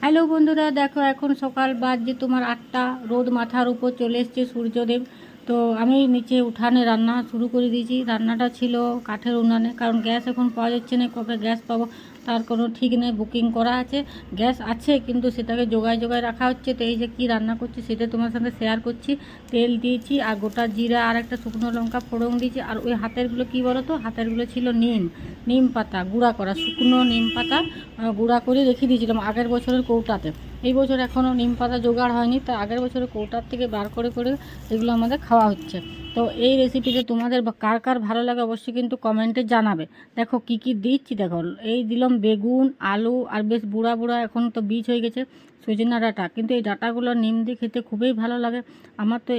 Hello বন্ধুরা, দেখো এখন সকাল বাজে তোমার 8টা। রোদ মাথার উপর চলে এসছে সূর্যদেব। তো আমি নিচে উঠানে রান্না শুরু করে দিয়েছি। রান্নাটা ছিল কাঠের উনানে, কারণ গ্যাস এখন পাওয়া যাচ্ছে না। কবে গ্যাস পাবো তার কোনো ঠিক নেই। বুকিং করা আছে, গ্যাস আছে কিন্তু সেটাকে জোগায় রাখা হচ্ছে। তো এই যে কী রান্না করছি সেটা তোমার সঙ্গে শেয়ার করছি। তেল দিয়েছি আর গোটা জিরা আর একটা শুকনো লঙ্কা ফোড়ন দিয়েছি। আর ওই হাতেরগুলো কী বলো তো, হাতেরগুলো ছিল নিম পাতা গুঁড়া করা, শুকনো নিম পাতা গুঁড়া করে রেখে দিয়েছিলাম আগের বছরের কৌটাতে। এই বছর এখনও নিম পাতা জোগাড় হয়নি, তা আগের বছরের কৌটার থেকে বার করে এগুলো আমাদের খাওয়া হচ্ছে। তো এই রেসিপিতে তোমাদের কার কার ভালো লাগে অবশ্যই কিন্তু কমেন্টে জানাবে। দেখো কি কি দিচ্ছি, দেখো এই দিলাম বেগুন, আলু আর বেশ বুড়া বুড়া এখন তো বীজ হয়ে গেছে সজনা ডাঁটা, কিন্তু এই ডাঁটাগুলো নিম দিয়ে খেতে খুবই ভালো লাগে। আমার তো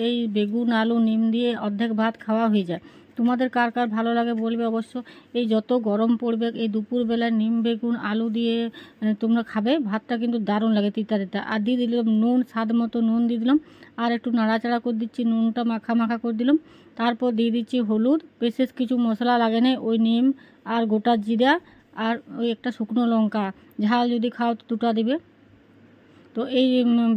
এই বেগুন আলু নিম দিয়ে অর্ধেক ভাত খাওয়া হয়ে যায়। তোমাদের কার কার ভালো লাগে বলবে অবশ্য। এই যত গরম পড়বে এই দুপুরবেলায় নিম বেগুন আলু দিয়ে তোমরা খাবে, ভাতটা কিন্তু দারুণ লাগে তিতা তিতা। আর দিয়ে দিলাম নুন, স্বাদ মতো নুন দিয়ে দিলাম। আর একটু নাড়াচাড়া করে দিচ্ছি, নুনটা মাখা মাখা করে দিলাম। তারপর দিয়ে দিচ্ছি হলুদ, বিশেষ কিছু মশলা লাগে না, ওই নিম আর গোটা জিরা আর ওই একটা শুকনো লঙ্কা, ঝাল যদি খাও তো দুটো দিবে। তো এই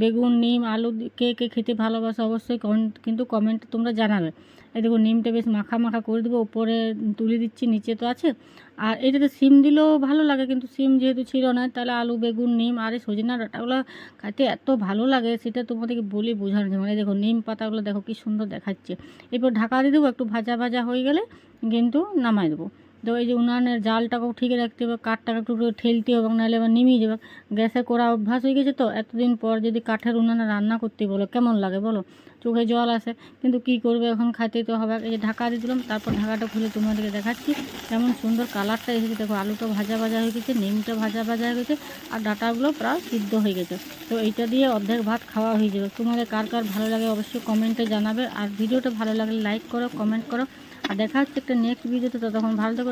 বেগুন নিম আলু কে কে খেতে ভালোবাসে অবশ্যই কিন্তু কমেন্টে তোমরা জানাবে। এই দেখো নিমটা বেশ মাখা মাখা করে দেবো, উপরে তুলে দিচ্ছি, নিচে তো আছে। আর এটাতে সিম দিলেও ভালো লাগে, কিন্তু সিম যেহেতু ছিল না, তাহলে আলু বেগুন নিম আর এই সজনা ডাঁটাগুলো খেতে এত ভালো লাগে সেটা তোমাদেরকে বলে বোঝানো যায়। মানে দেখো নিম পাতাগুলো দেখো কী সুন্দর দেখাচ্ছে। এরপর ঢাকা দিয়ে দেবো, একটু ভাজা ভাজা হয়ে গেলে কিন্তু নামাই দেবো। তো এই যে উনানের জালটাকেও ঠিক রাখতে হবে, কাঠটাকে একটু ঠেলতে হবে, নাহলে আবার নিমিয়ে যাবে। গ্যাসে করা অভ্যাস হয়ে গেছে তো, এতদিন পর যদি কাঠের উনানে রান্না করতে বলো কেমন লাগে বলো, চোখে জল আসে। কিন্তু কি করবে, এখন খাইতে তো হবে। এই যে ঢাকা দিয়ে দিলাম, তারপর ঢাকাটা খুলে তোমাদেরকে দেখাচ্ছি কেমন সুন্দর কালারটা এসেছে। দেখো আলুটা ভাজা ভাজা হয়ে গেছে, নিমটা ভাজা ভাজা হয়ে গেছে, আর ডাঁটাগুলো প্রায় সিদ্ধ হয়ে গেছে। তো এইটা দিয়ে অর্ধেক ভাত খাওয়া হয়ে যাবে। তোমাদের কার কার ভালো লাগে অবশ্যই কমেন্টে জানাবে। আর ভিডিওটা ভালো লাগলে লাইক করো, কমেন্ট করো। আর দেখা হচ্ছে একটা নেক্সট ভিডিওতে। ততক্ষণ ভালো থেকো।